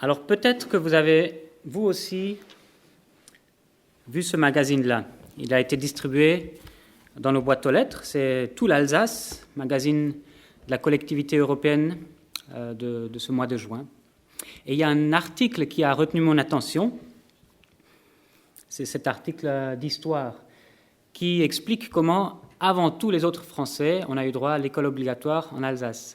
Alors peut-être que vous avez, vous aussi, vu ce magazine-là. Il a été distribué dans nos boîtes aux lettres. C'est Tout l'Alsace, magazine de la collectivité européenne de ce mois de juin. Et il y a un article qui a retenu mon attention. C'est cet article d'histoire qui explique comment, avant tous les autres Français, on a eu droit à l'école obligatoire en Alsace.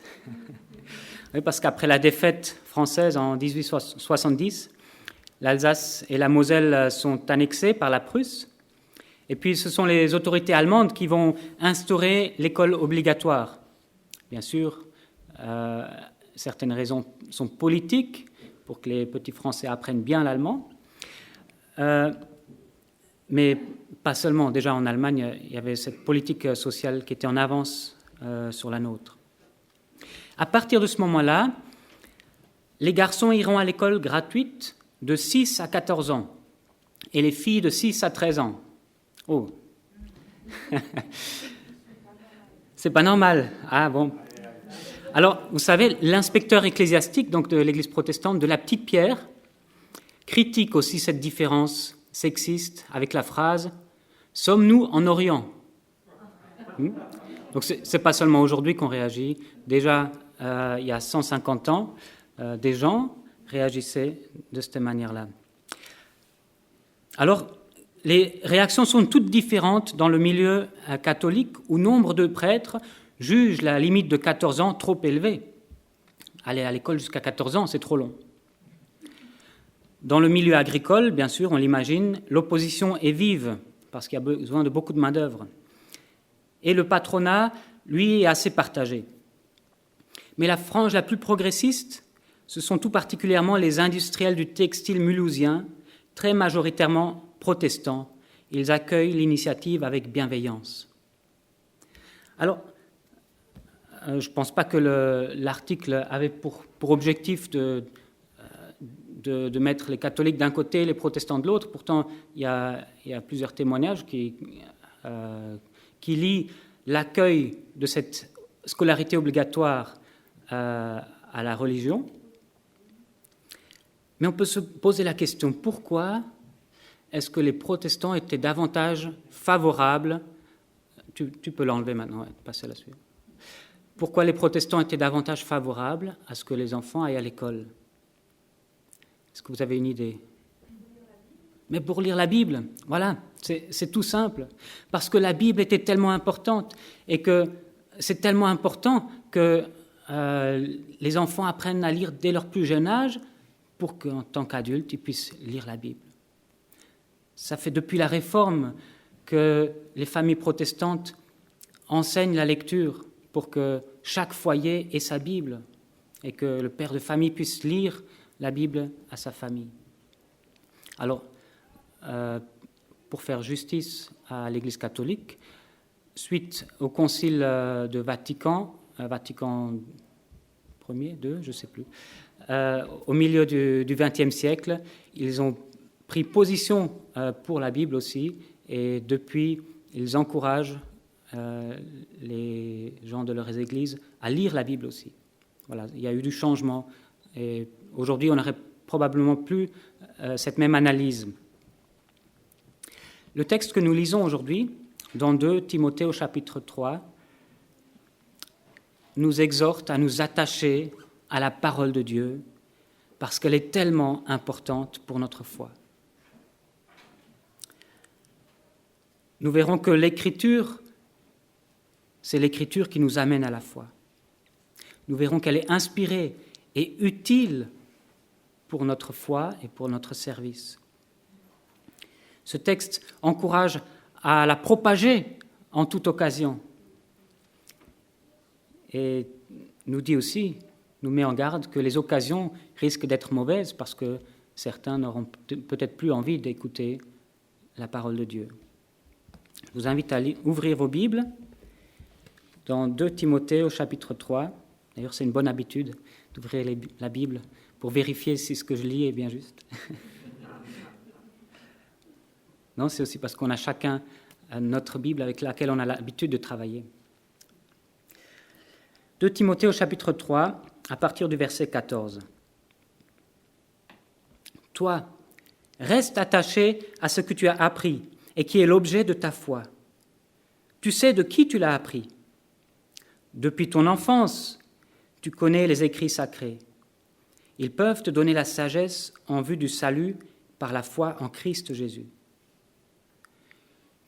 Oui, parce qu'après la défaite française en 1870, l'Alsace et la Moselle sont annexées par la Prusse. Et puis ce sont les autorités allemandes qui vont instaurer l'école obligatoire. Bien sûr, certaines raisons sont politiques, pour que les petits Français apprennent bien l'allemand. Mais pas seulement. Déjà en Allemagne, il y avait cette politique sociale qui était en avance sur la nôtre. À partir de ce moment-là, les garçons iront à l'école gratuite de 6 à 14 ans et les filles de 6 à 13 ans. Oh, c'est pas normal. Ah bon. Alors, vous savez, l'inspecteur ecclésiastique donc de l'Église protestante de la Petite Pierre critique aussi cette différence sexiste avec la phrase « Sommes-nous en Orient ?» Donc, c'est pas seulement aujourd'hui qu'on réagit. Déjà, il y a 150 ans, des gens réagissaient de cette manière-là. Alors, les réactions sont toutes différentes dans le milieu catholique où nombre de prêtres jugent la limite de 14 ans trop élevée. Aller à l'école jusqu'à 14 ans, c'est trop long. Dans le milieu agricole, bien sûr, on l'imagine, l'opposition est vive parce qu'il y a besoin de beaucoup de main-d'œuvre. Et le patronat, lui, est assez partagé. Mais la frange la plus progressiste, ce sont tout particulièrement les industriels du textile mulhousien, très majoritairement protestants. Ils accueillent l'initiative avec bienveillance. Alors, je ne pense pas que l'article avait pour objectif de mettre les catholiques d'un côté et les protestants de l'autre. Pourtant, il y a plusieurs témoignages qui lient l'accueil de cette scolarité obligatoire à la religion. Mais on peut se poser la question, pourquoi est-ce que les protestants étaient davantage favorables? Tu peux l'enlever maintenant, passer à la suite. Pourquoi les protestants étaient davantage favorables à ce que les enfants aillent à l'école? Est-ce que vous avez une idée? Mais pour lire la Bible, voilà, c'est tout simple. Parce que la Bible était tellement importante et que c'est tellement important que les enfants apprennent à lire dès leur plus jeune âge pour qu'en tant qu'adultes, ils puissent lire la Bible. Ça fait depuis la Réforme que les familles protestantes enseignent la lecture pour que chaque foyer ait sa Bible et que le père de famille puisse lire la Bible à sa famille. Alors, pour faire justice à l'Église catholique, suite au concile de Vatican Ier, II, je ne sais plus, au milieu du XXe siècle, ils ont pris position pour la Bible aussi, et depuis, ils encouragent les gens de leurs églises à lire la Bible aussi. Voilà, il y a eu du changement, et aujourd'hui, on n'aurait probablement plus cette même analyse. Le texte que nous lisons aujourd'hui, dans 2 Timothée au chapitre 3, nous exhorte à nous attacher à la parole de Dieu parce qu'elle est tellement importante pour notre foi. Nous verrons que l'Écriture, c'est l'Écriture qui nous amène à la foi. Nous verrons qu'elle est inspirée et utile pour notre foi et pour notre service. Ce texte encourage à la propager en toute occasion. Et nous dit aussi, nous met en garde que les occasions risquent d'être mauvaises parce que certains n'auront peut-être plus envie d'écouter la parole de Dieu. Je vous invite à ouvrir vos Bibles dans 2 Timothée au chapitre 3. D'ailleurs, c'est une bonne habitude d'ouvrir la Bible pour vérifier si ce que je lis est bien juste. Non, c'est aussi parce qu'on a chacun notre Bible avec laquelle on a l'habitude de travailler. 2 Timothée au chapitre 3, à partir du verset 14. Toi, reste attaché à ce que tu as appris et qui est l'objet de ta foi. Tu sais de qui tu l'as appris. Depuis ton enfance, tu connais les écrits sacrés. Ils peuvent te donner la sagesse en vue du salut par la foi en Christ Jésus.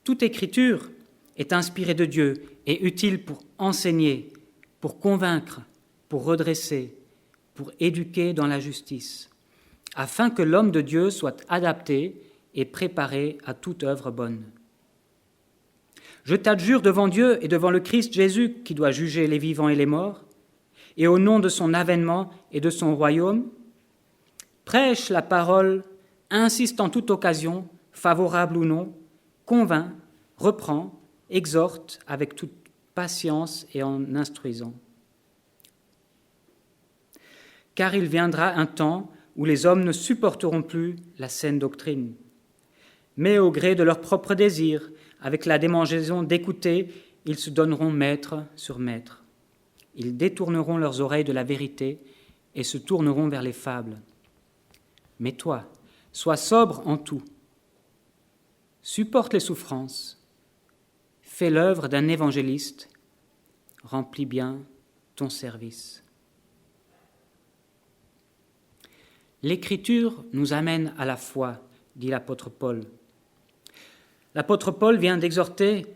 Toute écriture est inspirée de Dieu et utile pour enseigner, pour convaincre, pour redresser, pour éduquer dans la justice, afin que l'homme de Dieu soit adapté et préparé à toute œuvre bonne. Je t'adjure devant Dieu et devant le Christ Jésus qui doit juger les vivants et les morts, et au nom de son avènement et de son royaume, prêche la parole, insiste en toute occasion, favorable ou non, convainc, reprend, exhorte avec toute patience et en instruisant. Car il viendra un temps où les hommes ne supporteront plus la saine doctrine, mais au gré de leurs propres désirs, avec la démangeaison d'écouter, ils se donneront maître sur maître. Ils détourneront leurs oreilles de la vérité et se tourneront vers les fables. Mais toi, sois sobre en tout. Supporte les souffrances. Fais l'œuvre d'un évangéliste. Remplis bien ton service. L'Écriture nous amène à la foi, dit l'apôtre Paul. L'apôtre Paul vient d'exhorter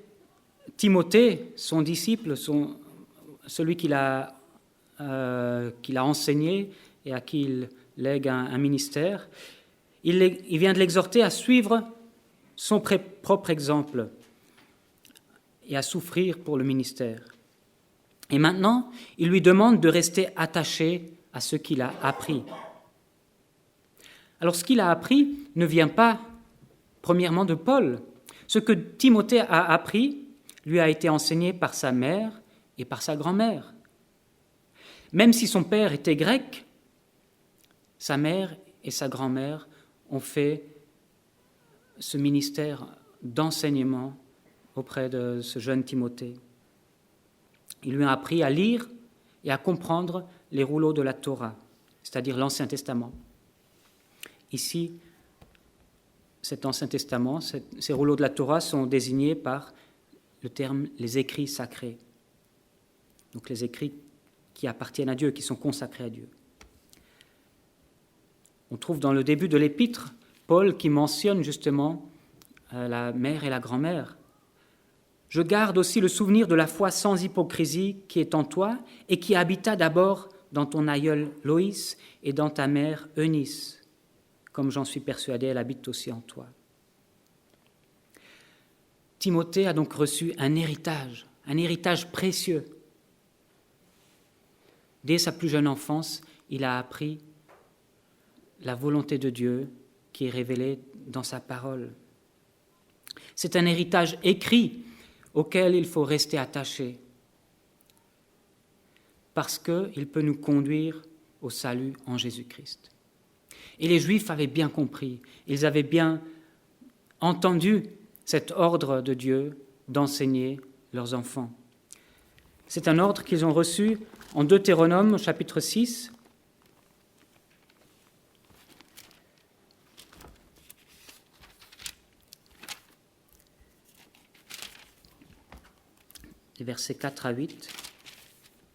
Timothée, son disciple, celui qu'il a enseigné et à qui il lègue un ministère. Il vient de l'exhorter à suivre son propre exemple et à souffrir pour le ministère. Et maintenant, il lui demande de rester attaché à ce qu'il a appris. Alors, ce qu'il a appris ne vient pas, premièrement, de Paul. Ce que Timothée a appris lui a été enseigné par sa mère et par sa grand-mère. Même si son père était grec, sa mère et sa grand-mère ont fait ce ministère d'enseignement auprès de ce jeune Timothée. Il lui a appris à lire et à comprendre les rouleaux de la Torah, c'est-à-dire l'Ancien Testament. Ici, cet Ancien Testament, ces rouleaux de la Torah sont désignés par le terme « les écrits sacrés ». Donc les écrits qui appartiennent à Dieu, qui sont consacrés à Dieu. On trouve dans le début de l'épître Paul qui mentionne justement la mère et la grand-mère. « Je garde aussi le souvenir de la foi sans hypocrisie qui est en toi et qui habita d'abord dans ton aïeul Loïs et dans ta mère Eunice. Comme j'en suis persuadé, elle habite aussi en toi. » Timothée a donc reçu un héritage précieux. Dès sa plus jeune enfance, il a appris la volonté de Dieu qui est révélée dans sa parole. C'est un héritage écrit auquel il faut rester attaché parce qu'il peut nous conduire au salut en Jésus-Christ. Et les Juifs avaient bien compris, ils avaient bien entendu cet ordre de Dieu d'enseigner leurs enfants. C'est un ordre qu'ils ont reçu en Deutéronome, chapitre 6. Les versets 4 à 8.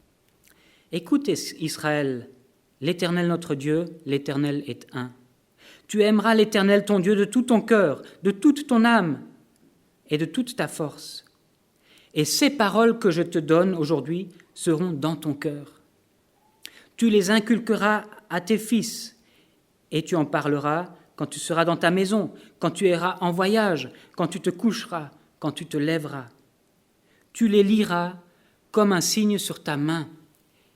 « Écoute, Israël, l'Éternel notre Dieu, l'Éternel est un. Tu aimeras l'Éternel ton Dieu de tout ton cœur, de toute ton âme et de toute ta force. Et ces paroles que je te donne aujourd'hui seront dans ton cœur. Tu les inculqueras à tes fils et tu en parleras quand tu seras dans ta maison, quand tu iras en voyage, quand tu te coucheras, quand tu te lèveras. Tu les liras comme un signe sur ta main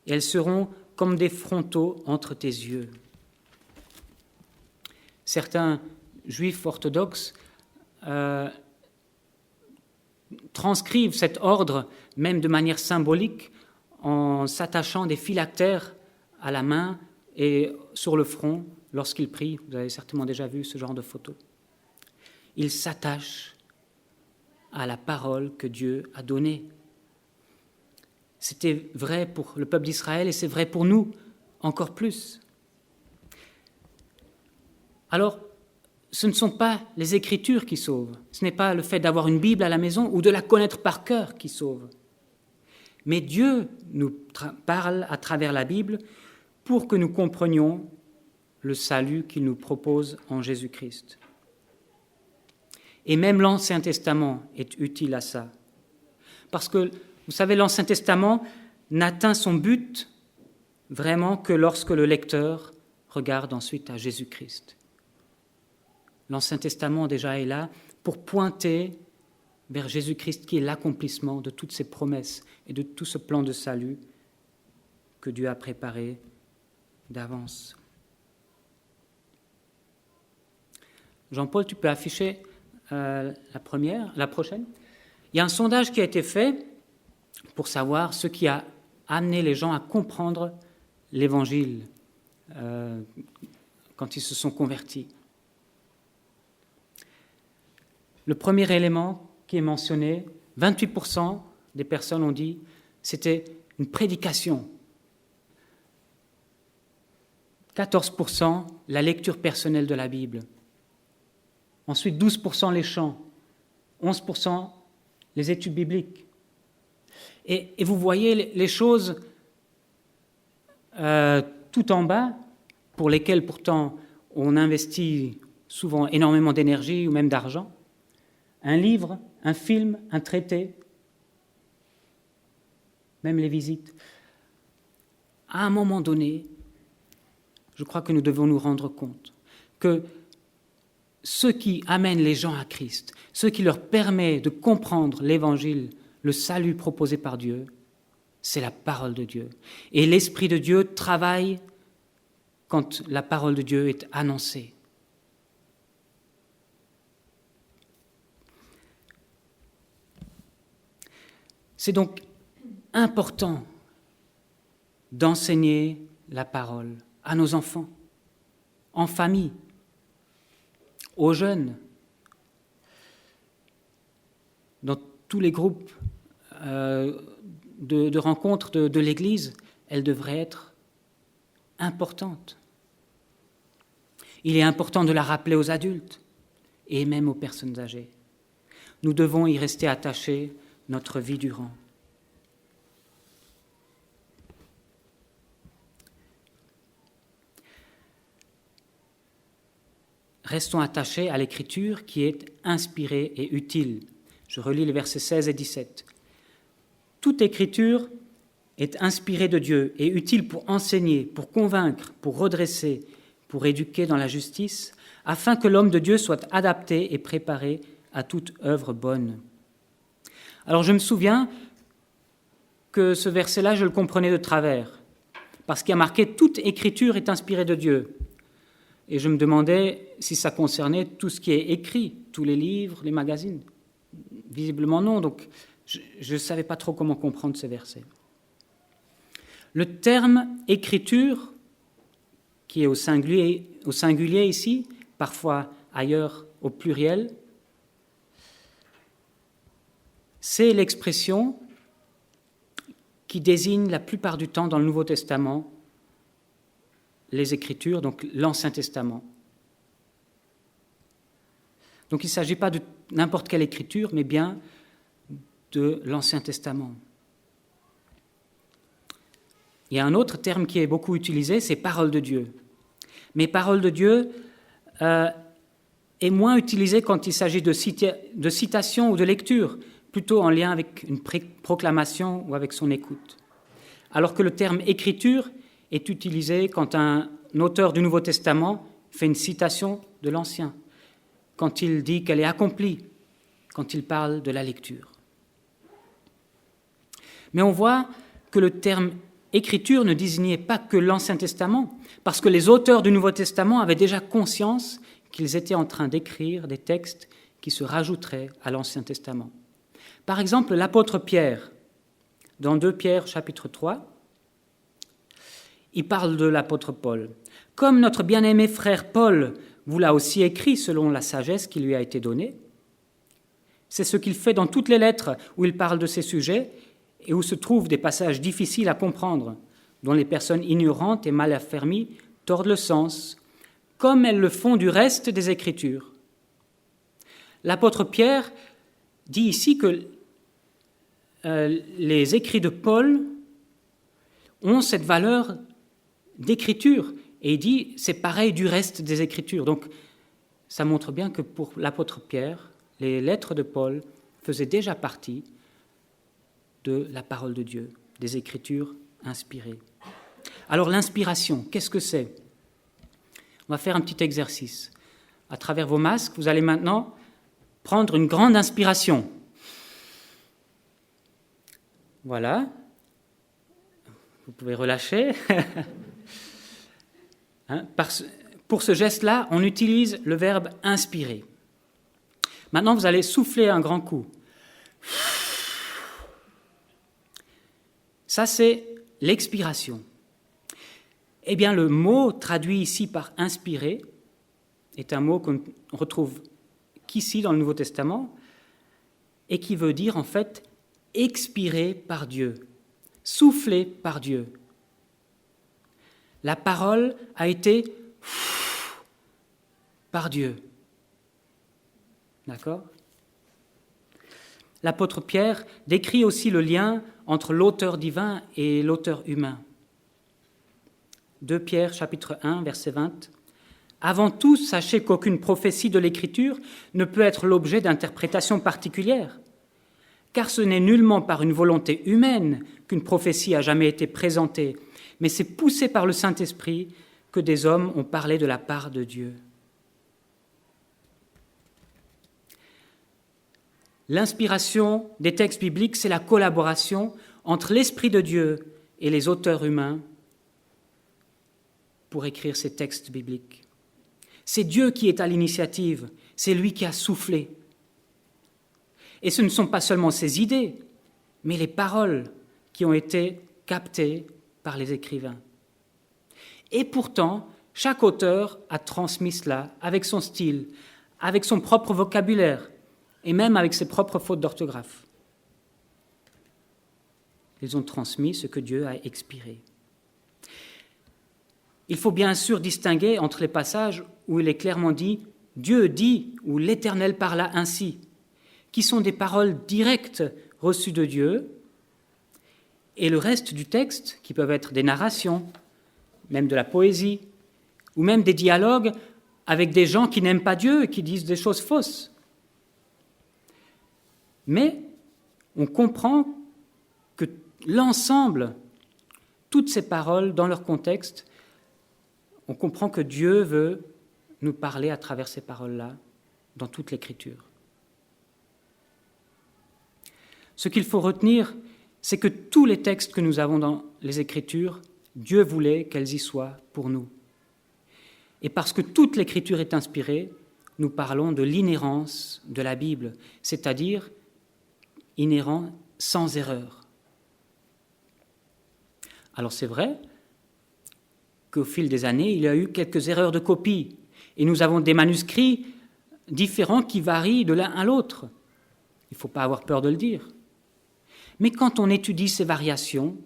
et elles seront comme des frontaux entre tes yeux. » Certains juifs orthodoxes transcrivent cet ordre, même de manière symbolique, en s'attachant des phylactères à la main et sur le front lorsqu'ils prient. Vous avez certainement déjà vu ce genre de photo. Ils s'attachent à la parole que Dieu a donnée. C'était vrai pour le peuple d'Israël et c'est vrai pour nous encore plus. Alors, ce ne sont pas les Écritures qui sauvent, ce n'est pas le fait d'avoir une Bible à la maison ou de la connaître par cœur qui sauve. Mais Dieu nous parle à travers la Bible pour que nous comprenions le salut qu'il nous propose en Jésus-Christ. Et même l'Ancien Testament est utile à ça. Parce que, vous savez, l'Ancien Testament n'atteint son but vraiment que lorsque le lecteur regarde ensuite à Jésus-Christ. L'Ancien Testament déjà est là pour pointer vers Jésus-Christ qui est l'accomplissement de toutes ces promesses et de tout ce plan de salut que Dieu a préparé d'avance. Jean-Paul, tu peux afficher la prochaine. Il y a un sondage qui a été fait pour savoir ce qui a amené les gens à comprendre l'Évangile quand ils se sont convertis. Le premier élément qui est mentionné, 28% des personnes ont dit, c'était une prédication. 14% la lecture personnelle de la Bible. Ensuite, 12% les chants. 11% les études bibliques. Et vous voyez les choses tout en bas, pour lesquelles pourtant on investit souvent énormément d'énergie ou même d'argent. Un livre, un film, un traité, même les visites. À un moment donné, je crois que nous devons nous rendre compte que ce qui amène les gens à Christ, ce qui leur permet de comprendre l'Évangile, le salut proposé par Dieu, c'est la parole de Dieu. Et l'Esprit de Dieu travaille quand la parole de Dieu est annoncée. C'est donc important d'enseigner la parole à nos enfants, en famille, aux jeunes, dans tous les groupes de rencontres de l'Église, elle devrait être importante. Il est important de la rappeler aux adultes et même aux personnes âgées. Nous devons y rester attachés notre vie durant. Restons attachés à l'Écriture qui est inspirée et utile. Je relis les versets 16 et 17. Toute Écriture est inspirée de Dieu et utile pour enseigner, pour convaincre, pour redresser, pour éduquer dans la justice, afin que l'homme de Dieu soit adapté et préparé à toute œuvre bonne. Alors je me souviens que ce verset-là, je le comprenais de travers, parce qu'il y a marqué « Toute Écriture est inspirée de Dieu ». Et je me demandais si ça concernait tout ce qui est écrit, tous les livres, les magazines. Visiblement non, donc je ne savais pas trop comment comprendre ce verset. Le terme « écriture », qui est au singulier ici, parfois ailleurs au pluriel, c'est l'expression qui désigne la plupart du temps dans le Nouveau Testament les Écritures, donc l'Ancien Testament. Donc il ne s'agit pas de n'importe quelle écriture, mais bien de l'Ancien Testament. Il y a un autre terme qui est beaucoup utilisé, c'est « parole de Dieu ». Mais « parole de Dieu » est moins utilisé quand il s'agit de citation ou de lecture, plutôt en lien avec une proclamation ou avec son écoute. Alors que le terme « écriture » est utilisé quand un auteur du Nouveau Testament fait une citation de l'Ancien, quand il dit qu'elle est accomplie, quand il parle de la lecture. Mais on voit que le terme « écriture » ne désignait pas que l'Ancien Testament, parce que les auteurs du Nouveau Testament avaient déjà conscience qu'ils étaient en train d'écrire des textes qui se rajouteraient à l'Ancien Testament. Par exemple, l'apôtre Pierre, dans 2 Pierre chapitre 3, il parle de l'apôtre Paul. « Comme notre bien-aimé frère Paul vous l'a aussi écrit selon la sagesse qui lui a été donnée. » C'est ce qu'il fait dans toutes les lettres où il parle de ces sujets et où se trouvent des passages difficiles à comprendre, dont les personnes ignorantes et mal affermies tordent le sens comme elles le font du reste des Écritures. L'apôtre Pierre dit ici que les écrits de Paul ont cette valeur d'écriture. Et il dit, c'est pareil du reste des Écritures. Donc, ça montre bien que pour l'apôtre Pierre, les lettres de Paul faisaient déjà partie de la parole de Dieu, des Écritures inspirées. Alors, l'inspiration, qu'est-ce que c'est ? On va faire un petit exercice. À travers vos masques, vous allez maintenant prendre une grande inspiration. Voilà. Vous pouvez relâcher. Pour ce geste-là, on utilise le verbe inspirer. Maintenant, vous allez souffler un grand coup. Ça, c'est l'expiration. Eh bien, le mot traduit ici par inspirer est un mot qu'on retrouve qu'ici dans le Nouveau Testament et qui veut dire en fait expirer par Dieu, souffler par Dieu. La parole a été par Dieu. D'accord ? L'apôtre Pierre décrit aussi le lien entre l'auteur divin et l'auteur humain. 2 Pierre, chapitre 1, verset 20. « Avant tout, sachez qu'aucune prophétie de l'Écriture ne peut être l'objet d'interprétations particulières, car ce n'est nullement par une volonté humaine qu'une prophétie a jamais été présentée, mais c'est poussé par le Saint-Esprit que des hommes ont parlé de la part de Dieu. » L'inspiration des textes bibliques, c'est la collaboration entre l'Esprit de Dieu et les auteurs humains pour écrire ces textes bibliques. C'est Dieu qui est à l'initiative, c'est lui qui a soufflé. Et ce ne sont pas seulement ses idées, mais les paroles qui ont été captées par les écrivains. Et pourtant, chaque auteur a transmis cela avec son style, avec son propre vocabulaire et même avec ses propres fautes d'orthographe. Ils ont transmis ce que Dieu a expiré. Il faut bien sûr distinguer entre les passages où il est clairement dit « Dieu dit » ou « l'Éternel parla ainsi », qui sont des paroles directes reçues de Dieu, et le reste du texte, qui peuvent être des narrations, même de la poésie, ou même des dialogues avec des gens qui n'aiment pas Dieu et qui disent des choses fausses. Mais on comprend que l'ensemble, toutes ces paroles dans leur contexte, on comprend que Dieu veut nous parler à travers ces paroles-là dans toute l'Écriture. Ce qu'il faut retenir, c'est que tous les textes que nous avons dans les Écritures, Dieu voulait qu'elles y soient pour nous. Et parce que toute l'Écriture est inspirée, nous parlons de l'inhérence de la Bible, c'est-à-dire inhérent sans erreur. Alors c'est vrai qu'au fil des années, il y a eu quelques erreurs de copie, et nous avons des manuscrits différents qui varient de l'un à l'autre. Il ne faut pas avoir peur de le dire. Mais quand on étudie ces variations,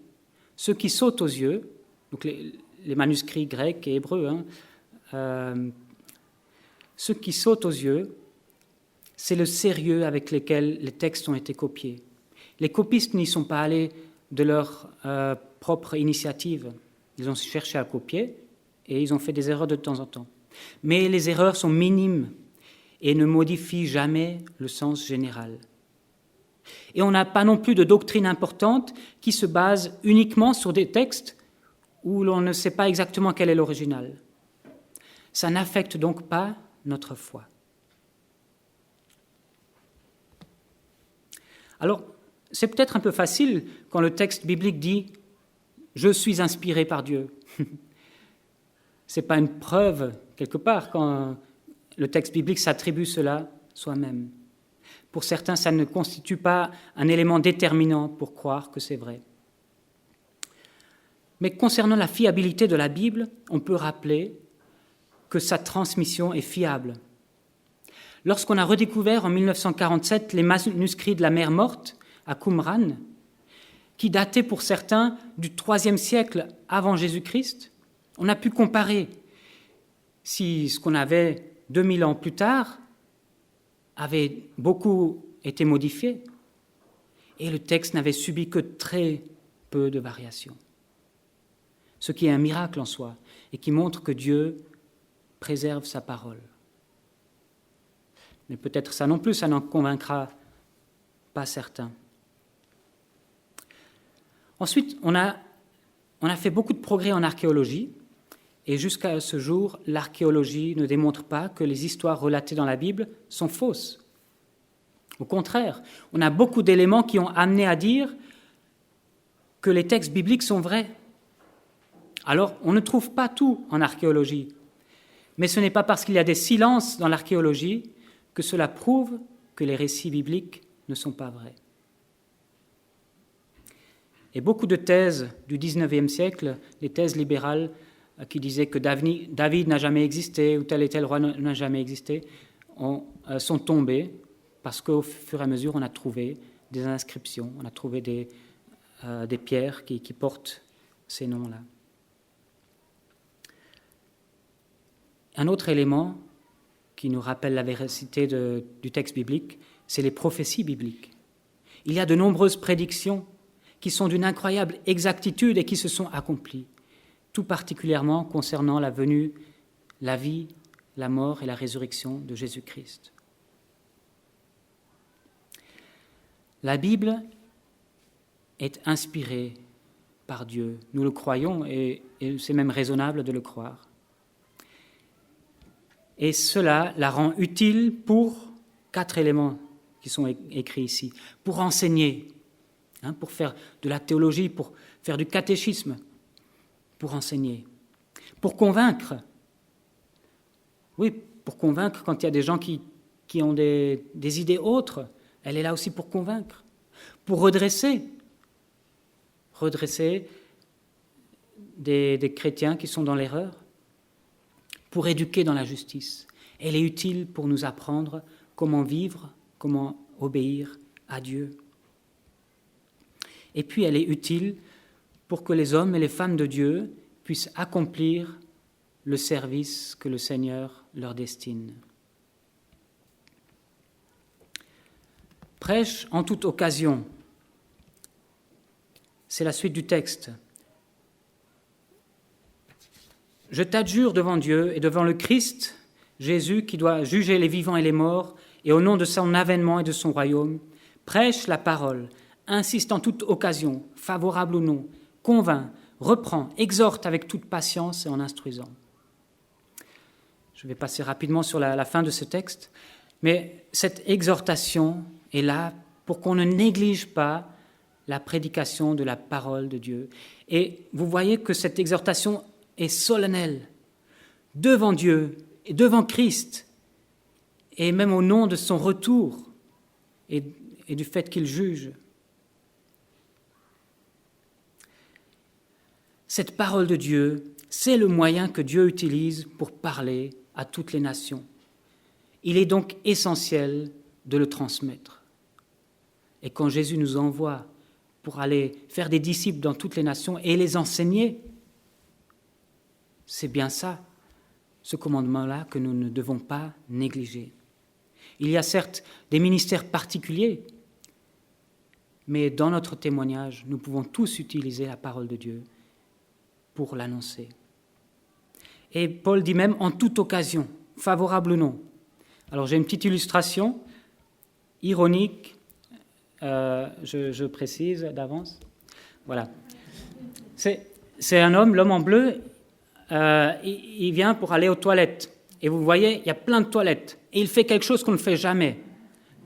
ce qui saute aux yeux, donc les manuscrits grecs et hébreux, ce qui saute aux yeux, c'est le sérieux avec lequel les textes ont été copiés. Les copistes n'y sont pas allés de leur propre initiative. Ils ont cherché à copier et ils ont fait des erreurs de temps en temps. Mais les erreurs sont minimes et ne modifient jamais le sens général. Et on n'a pas non plus de doctrine importante qui se base uniquement sur des textes où l'on ne sait pas exactement quel est l'original. Ça n'affecte donc pas notre foi. Alors, c'est peut-être un peu facile quand le texte biblique dit « Je suis inspiré par Dieu ». Ce n'est pas une preuve, quelque part, quand le texte biblique s'attribue cela soi-même. Pour certains, ça ne constitue pas un élément déterminant pour croire que c'est vrai. Mais concernant la fiabilité de la Bible, on peut rappeler que sa transmission est fiable. Lorsqu'on a redécouvert en 1947 les manuscrits de la Mer Morte à Qumran, qui dataient pour certains du IIIe siècle avant Jésus-Christ, on a pu comparer si ce qu'on avait 2000 ans plus tard avait beaucoup été modifié et le texte n'avait subi que très peu de variations. Ce qui est un miracle en soi et qui montre que Dieu préserve sa parole. Mais peut-être ça non plus, ça n'en convaincra pas certains. Ensuite, on a fait beaucoup de progrès en archéologie, et jusqu'à ce jour, l'archéologie ne démontre pas que les histoires relatées dans la Bible sont fausses. Au contraire, on a beaucoup d'éléments qui ont amené à dire que les textes bibliques sont vrais. Alors, on ne trouve pas tout en archéologie, mais ce n'est pas parce qu'il y a des silences dans l'archéologie que cela prouve que les récits bibliques ne sont pas vrais. Et beaucoup de thèses du XIXe siècle, des thèses libérales qui disaient que David n'a jamais existé ou tel et tel roi n'a jamais existé, sont tombées parce qu'au fur et à mesure, on a trouvé des inscriptions, on a trouvé des pierres qui portent ces noms-là. Un autre élément qui nous rappelle la véracité du texte biblique, c'est les prophéties bibliques. Il y a de nombreuses prédictions qui sont d'une incroyable exactitude et qui se sont accomplies, tout particulièrement concernant la venue, la vie, la mort et la résurrection de Jésus-Christ. La Bible est inspirée par Dieu, nous le croyons et c'est même raisonnable de le croire. Et cela la rend utile pour 4 éléments qui sont écrits ici. Pour enseigner, pour faire de la théologie, pour faire du catéchisme, pour enseigner. Pour convaincre. Oui, pour convaincre quand il y a des gens qui ont des idées autres. Elle est là aussi pour convaincre. Pour redresser des chrétiens qui sont dans l'erreur. Pour éduquer dans la justice. Elle est utile pour nous apprendre comment vivre, comment obéir à Dieu. Et puis elle est utile pour que les hommes et les femmes de Dieu puissent accomplir le service que le Seigneur leur destine. Prêche en toute occasion. C'est la suite du texte. Je t'adjure devant Dieu et devant le Christ, Jésus, qui doit juger les vivants et les morts, et au nom de son avènement et de son royaume, prêche la parole, insiste en toute occasion, favorable ou non, convainc, reprend, exhorte avec toute patience et en instruisant. Je vais passer rapidement sur la fin de ce texte, mais cette exhortation est là pour qu'on ne néglige pas la prédication de la parole de Dieu. Et vous voyez que cette exhortation est solennelle devant Dieu et devant Christ, et même au nom de son retour et du fait qu'il juge. Cette parole de Dieu, c'est le moyen que Dieu utilise pour parler à toutes les nations. Il est donc essentiel de le transmettre. Et quand Jésus nous envoie pour aller faire des disciples dans toutes les nations et les enseigner, c'est bien ça, ce commandement-là que nous ne devons pas négliger. Il y a certes des ministères particuliers, mais dans notre témoignage, nous pouvons tous utiliser la parole de Dieu pour l'annoncer. Et Paul dit même en toute occasion, favorable ou non. Alors j'ai une petite illustration ironique, je précise d'avance. Voilà. C'est un homme, l'homme en bleu, il vient pour aller aux toilettes. Et vous voyez, il y a plein de toilettes. Et il fait quelque chose qu'on ne fait jamais.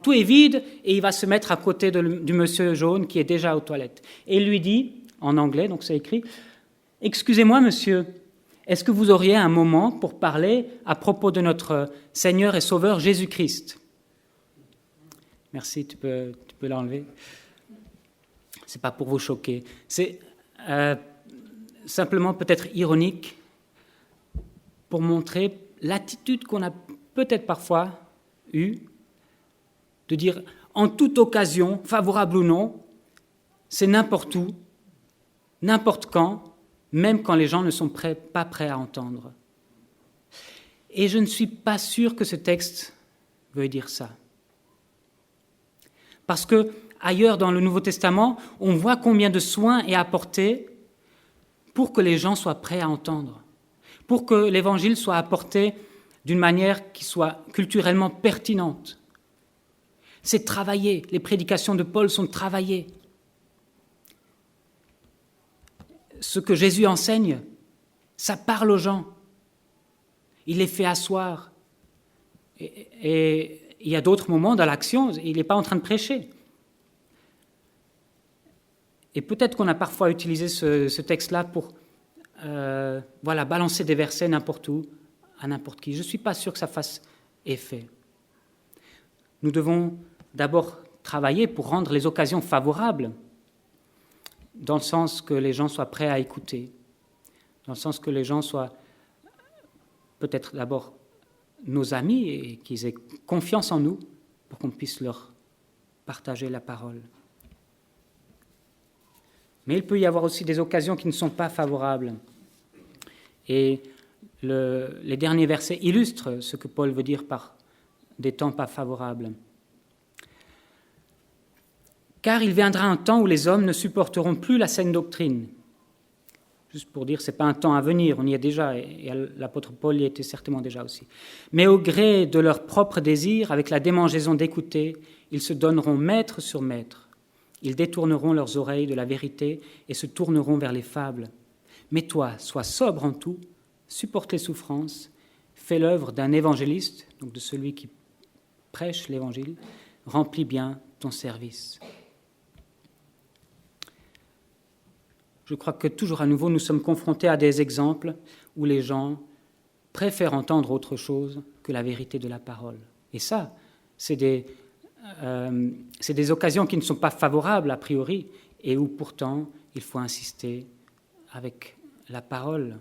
Tout est vide et il va se mettre à côté du monsieur jaune qui est déjà aux toilettes. Et il lui dit, en anglais, donc c'est écrit, « Excusez-moi, monsieur, est-ce que vous auriez un moment pour parler à propos de notre Seigneur et Sauveur Jésus-Christ ?» Merci, tu peux l'enlever. C'est pas pour vous choquer. C'est simplement peut-être ironique pour montrer l'attitude qu'on a peut-être parfois eue de dire en toute occasion, favorable ou non, c'est n'importe où, n'importe quand, même quand les gens ne sont pas prêts à entendre. Et je ne suis pas sûr que ce texte veuille dire ça. Parce que ailleurs dans le Nouveau Testament, on voit combien de soin est apporté pour que les gens soient prêts à entendre, pour que l'Évangile soit apporté d'une manière qui soit culturellement pertinente. C'est travaillé, les prédications de Paul sont travaillées. Ce que Jésus enseigne, ça parle aux gens. Il les fait asseoir. Et il y a d'autres moments dans l'action, il n'est pas en train de prêcher. Et peut-être qu'on a parfois utilisé ce texte-là pour balancer des versets n'importe où, à n'importe qui. Je ne suis pas sûr que ça fasse effet. Nous devons d'abord travailler pour rendre les occasions favorables, dans le sens que les gens soient prêts à écouter, dans le sens que les gens soient peut-être d'abord nos amis et qu'ils aient confiance en nous pour qu'on puisse leur partager la parole. Mais il peut y avoir aussi des occasions qui ne sont pas favorables. Et les derniers versets illustrent ce que Paul veut dire par des temps pas favorables. Car il viendra un temps où les hommes ne supporteront plus la saine doctrine. Juste pour dire, ce n'est pas un temps à venir, on y est déjà, et l'apôtre Paul y était certainement déjà aussi. Mais au gré de leur propre désir, avec la démangeaison d'écouter, ils se donneront maître sur maître. Ils détourneront leurs oreilles de la vérité et se tourneront vers les fables. Mais toi, sois sobre en tout, supporte les souffrances, fais l'œuvre d'un évangéliste, donc de celui qui prêche l'évangile, remplis bien ton service. Je crois que toujours à nouveau, nous sommes confrontés à des exemples où les gens préfèrent entendre autre chose que la vérité de la parole. Et ça, c'est des occasions qui ne sont pas favorables a priori et où pourtant il faut insister avec la parole.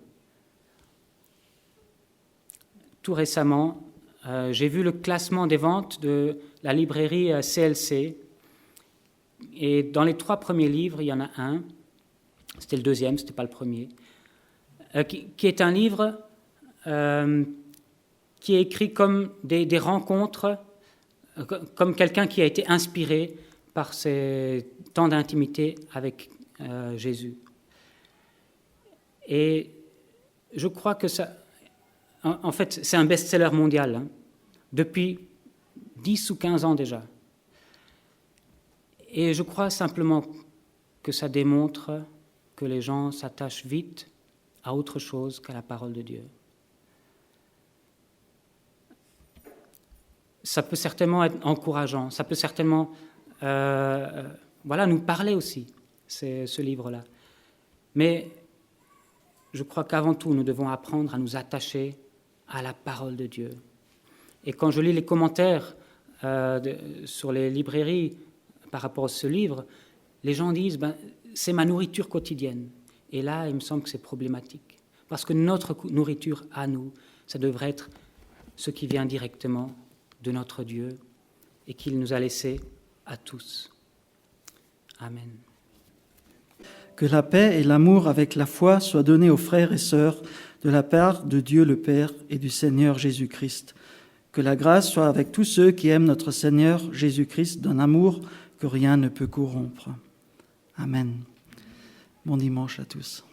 Tout récemment, j'ai vu le classement des ventes de la librairie CLC et dans les 3 premiers livres, il y en a un, c'était le 2e, ce n'était pas le premier, qui est un livre qui est écrit comme des rencontres, comme quelqu'un qui a été inspiré par ces temps d'intimité avec Jésus. Et je crois que ça, en fait, c'est un best-seller mondial, hein, depuis 10 ou 15 ans déjà. Et je crois simplement que ça démontre que les gens s'attachent vite à autre chose qu'à la parole de Dieu. Ça peut certainement être encourageant, ça peut certainement nous parler aussi, ce livre-là. Mais je crois qu'avant tout, nous devons apprendre à nous attacher à la parole de Dieu. Et quand je lis les commentaires sur les librairies par rapport à ce livre, les gens disent c'est ma nourriture quotidienne. Et là, il me semble que c'est problématique. Parce que notre nourriture à nous, ça devrait être ce qui vient directement de notre Dieu et qu'il nous a laissé à tous. Amen. Que la paix et l'amour avec la foi soient donnés aux frères et sœurs de la part de Dieu le Père et du Seigneur Jésus-Christ. Que la grâce soit avec tous ceux qui aiment notre Seigneur Jésus-Christ d'un amour que rien ne peut corrompre. Amen. Bon dimanche à tous.